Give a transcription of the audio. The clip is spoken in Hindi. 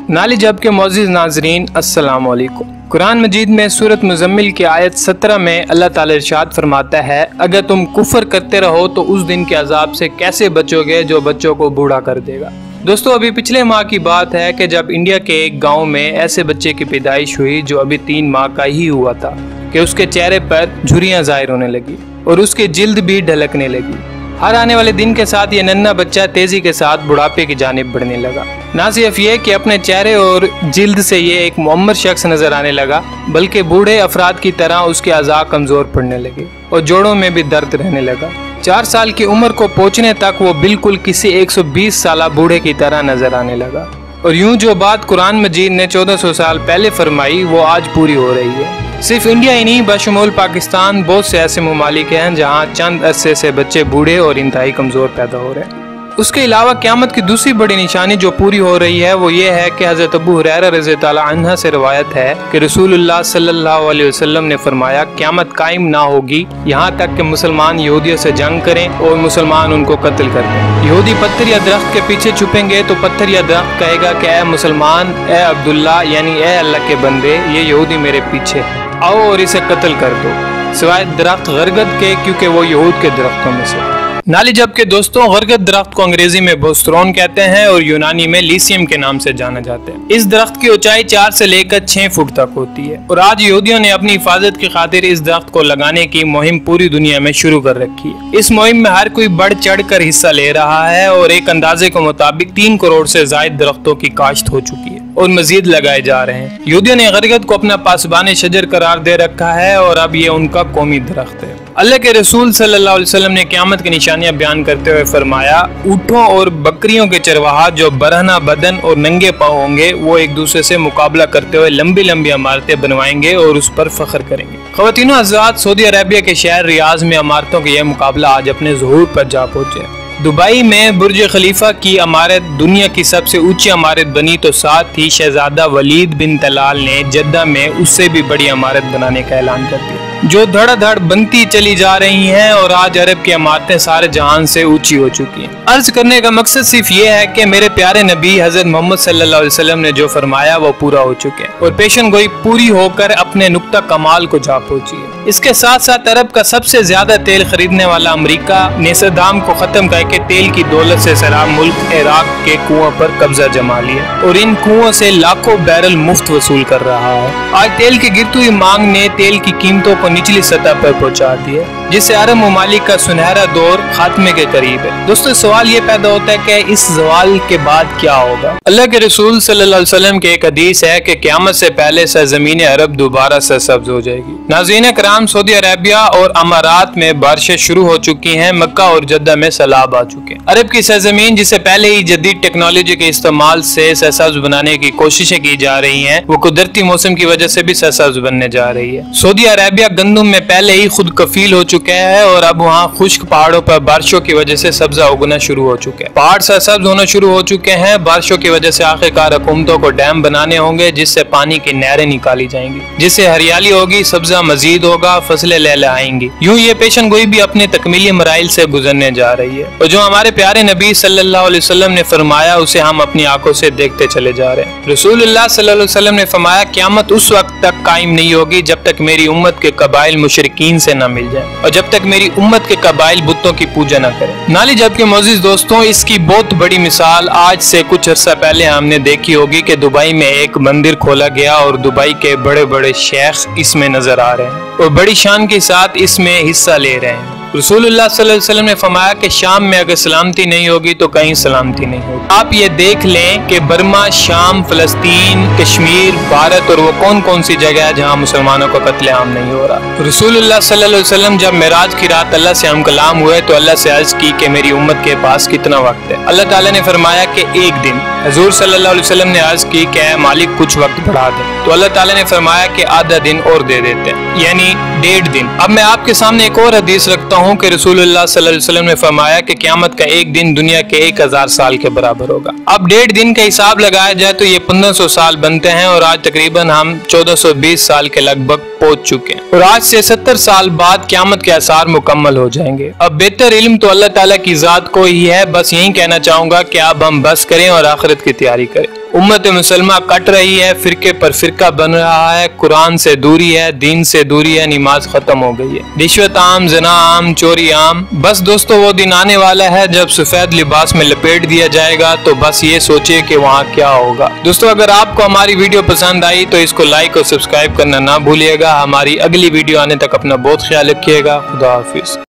नाली जब के मोअज़्ज़िज़ नाज़रीन अस्सलाम वालेकुम। कुरान मजीद में सूरत मुज़म्मिल की आयत 17 में अल्लाह ताला इरशाद फरमाता है, अगर तुम कुफ्र करते रहो तो उस दिन के अजाब से कैसे बचोगे जो बच्चों को बूढ़ा कर देगा। दोस्तों, अभी पिछले माह की बात है कि जब इंडिया के एक गांव में ऐसे बच्चे की पैदाइश हुई जो अभी 3 माह का ही हुआ था कि उसके चेहरे पर झुर्रियां ज़ाहिर होने लगी और उसकी जिल्द भी ढलकने लगी। हर आने वाले दिन के साथ ये नन्हा बच्चा तेजी के साथ बुढ़ापे की जानिब बढ़ने लगा। ना सिर्फ ये कि अपने चेहरे और जिल्द से ये एक मुअम्मर शख्स नजर आने लगा, बल्कि बूढ़े अफराद की तरह उसके अज़ा कमजोर पड़ने लगे और जोड़ों में भी दर्द रहने लगा। 4 साल की उम्र को पहुंचने तक वो बिल्कुल किसी 120 साल बूढ़े की तरह नजर आने लगा। और यूं जो बात कुरान मजीद ने 1400 साल पहले फरमाई वो आज पूरी हो रही है। सिर्फ इंडिया ही नहीं, बशमूल पाकिस्तान बहुत से ऐसे ममालिक हैं जहाँ चंद अरसे से बच्चे बूढ़े और इंतहाई कमज़ोर पैदा हो रहे हैं। उसके अलावा क़यामत की दूसरी बड़ी निशानी जो पूरी हो रही है वो ये है कि हज़रत अबू हुरैरा रज़ियल्लाहु अन्हु से रवायत है कि रसूलुल्लाह सल्लल्लाहु अलैहि वसल्लम ने फरमाया, क़यामत कायम ना होगी यहाँ तक कि मुसलमान यहूदियों से जंग करें और मुसलमान उनको कत्ल कर दें। यहूदी पत्थर या दरख्त के पीछे छुपेंगे तो पत्थर या दरख्त कहेगा कि ए मुसलमान, ए अब्दुल्ला यानी ए अल्लाह के बंदे, ये यहूदी मेरे पीछे है, आओ और इसे कत्ल कर दो, सिवाय दरख्त गरगद के, क्योंकि वो यहूद के दरख्तों में से। नाली जब के दोस्तों, गरगद दरख्त को अंग्रेजी में बोस्ट्रोन कहते हैं और यूनानी में लीसियम के नाम से जाना जाता है। इस दरख्त की ऊंचाई 4 से लेकर 6 फुट तक होती है और आज यहूदियों ने अपनी हिफाजत की खातिर इस दरख्त को लगाने की मुहिम पूरी दुनिया में शुरू कर रखी है। इस मुहिम में हर कोई बढ़ चढ़ कर हिस्सा ले रहा है और एक अंदाजे के मुताबिक 3 करोड़ से ज्यादा दरख्तों की काश्त हो चुकी है और मजीद लगाए जा रहे हैं। यहूदियों ने गरगद को अपना पासबान शजर करार दे रखा है और अब ये उनका कौमी दरख्त है। अल्लाह के रसूल सल्लल्लाहु अलैहि वसल्लम ने क़यामत की निशानियां बयान करते हुए फरमाया, ऊँटों और बकरियों के चरवाहा जो बरहना बदन और नंगे पाँव होंगे वो एक दूसरे से मुकाबला करते हुए लंबी लंबी इमारतें बनवाएंगे और उस पर फख्र करेंगे। ख़वातीनो हज़रात, सऊदी अरेबिया के शहर रियाज में इमारतों का यह मुकाबला आज अपने ज़ुहूर पर जा पहुंचे। दुबई में बुर्ज खलीफा की इमारत दुनिया की सबसे ऊंची इमारत बनी तो साथ ही शहजादा वलीद बिन तलाल ने जद्दा में उससे भी बड़ी इमारत बनाने का ऐलान कर दिया, जो धड़ाधड़ बनती चली जा रही हैं और आज अरब की इमारतें सारे जहान से ऊंची हो चुकी हैं। अर्ज करने का मकसद सिर्फ ये है कि मेरे प्यारे नबी हजरत मोहम्मद सल्लल्लाहु अलैहि वसल्लम ने जो फरमाया वो पूरा हो चुके हैं और पेशन गोई पूरी होकर अपने नुक्ता कमाल को जा पहुंची है। इसके साथ साथ अरब का सबसे ज्यादा तेल खरीदने वाला अमेरिका ने सद्दाम को खत्म करके तेल की दौलत से सराब मुल्क इराक के कुओं पर कब्जा जमा लिया और इन कुओं से लाखों बैरल मुफ्त वसूल कर रहा है। आज तेल की गिरती हुई मांग ने तेल की कीमतों को निचली सतह पर पहुंचा दिया, जिससे अरब ममालिक का सुनहरा दौर खात्मे के करीब है। दोस्तों, सवाल ये पैदा होता है कि इस सवाल के बाद क्या होगा। अल्लाह के रसूल सल्लल्लाहु अलैहि वसल्लम के एक हदीस है कि क़यामत से पहले सरज़मीन अरब दोबारा सरसब्ज हो जाएगी। नाज़रीन कराम, सऊदी अरेबिया और अमारात में बारिशें शुरू हो चुकी हैं, मक्का और जद्दा में सैलाब आ चुके हैं। अरब की सरजमीन जिसे पहले ही जदीद टेक्नोलॉजी के इस्तेमाल से सरसब्ज बनाने की कोशिशें की जा रही हैं, वो कुदरती मौसम की वजह से भी सरसब्ज बनने जा रही है। सऊदी अरेबिया गंदम में पहले ही खुद कफील हो चुका है और अब वहाँ खुश्क पहाड़ों पर बारिशों की वजह से सब्जा उगना शुरू हो चुके हैं। पहाड़ सरसब्ज होना शुरू हो चुके हैं। बारिशों की वजह से आखिरकार हुकूमतों को डैम बनाने होंगे जिससे पानी की नहरें निकाली जाएंगी, जिससे हरियाली होगी, सब्जा मजीद होगा, फसलें लहलहाएंगी। यूं ये पेशन गोई भी अपने तकमीली मराइल से गुजरने जा रही है और जो हमारे प्यारे नबी सल्लल्लाहु अलैहि वसल्लम ने फरमाया उसे हम अपनी आंखों से देखते चले जा रहे हैं। रसूलुल्लाह सल्लल्लाहु अलैहि वसल्लम ने फरमाया, क़यामत उस वक्त तक कायम नहीं होगी जब तक मेरी उम्मत के कबाइल मुशरिकीन से न मिल जाए और जब तक मेरी उम्मत के कबाइल बुतों की पूजा न करें। नाली जब के मोअज़्ज़िज़ दोस्तों, इसकी बहुत बड़ी मिसाल आज से कुछ अर्सा पहले हमने देखी होगी कि दुबई में एक मंदिर खोला गया और दुबई के बड़े बड़े शेख इसमें नजर आ रहे हैं और बड़ी शान के साथ इसमें हिस्सा ले रहे हैं। रसूलुल्लाह सल्लल्लाहु अलैहि वसल्लम ने फरमाया कि शाम में अगर सलामती नहीं होगी तो कहीं सलामती नहीं होगी। आप ये देख लें कि बर्मा, शाम, फलस्तीन, कश्मीर, भारत और वो कौन कौन सी जगह है जहाँ मुसलमानों का कत्लेआम नहीं हो रहा। रसूलुल्लाह सल्लल्लाहु अलैहि वसल्लम जब मेराज की रात अल्लाह से हम कलाम हुए तो अल्लाह से अर्ज की कि मेरी उम्मत के पास कितना वक्त है। अल्लाह ताला ने फरमाया कि 1 दिन। हुजूर सल्लल्लाहु अलैहि वसल्लम ने अर्ज की कि मालिक कुछ वक्त बढ़ा दे, तो अल्लाह ताला ने फरमाया कि आधा दिन और दे देते हैं, यानी 1.5 दिन। अब मैं आपके सामने एक और हदीस रखता हूँ हूँ कि रसूलुल्लाह सल्लल्लाहु अलैहि वसल्लम ने फरमाया कि क़यामत का एक दिन दुनिया के 1000 साल के बराबर होगा। अब 1.5 दिन का हिसाब लगाया जाए तो ये 1500 साल बनते हैं और आज तकरीबन हम 1420 साल के लगभग पहुंच चुके हैं और आज से 70 साल बाद क़यामत के आसार मुकम्मल हो जाएंगे। अब बेहतर इल्म तो अल्लाह ताला की ज़ात को ही है। बस यही कहना चाहूँगा कि अब हम बस करें और आखिरत की तैयारी करें। उम्मत मुसलमा कट रही है, फिरके पर फिरका बन रहा है, कुरान से दूरी है, दीन से दूरी है, नमाज खत्म हो गई है, रिश्वत आम, जना आम, चोरी आम। बस दोस्तों वो दिन आने वाला है जब सफेद लिबास में लपेट दिया जाएगा, तो बस ये सोचिए कि वहाँ क्या होगा। दोस्तों अगर आपको हमारी वीडियो पसंद आई तो इसको लाइक और सब्सक्राइब करना ना भूलिएगा। हमारी अगली वीडियो आने तक अपना बहुत ख्याल रखिएगा। खुदा हाफिज।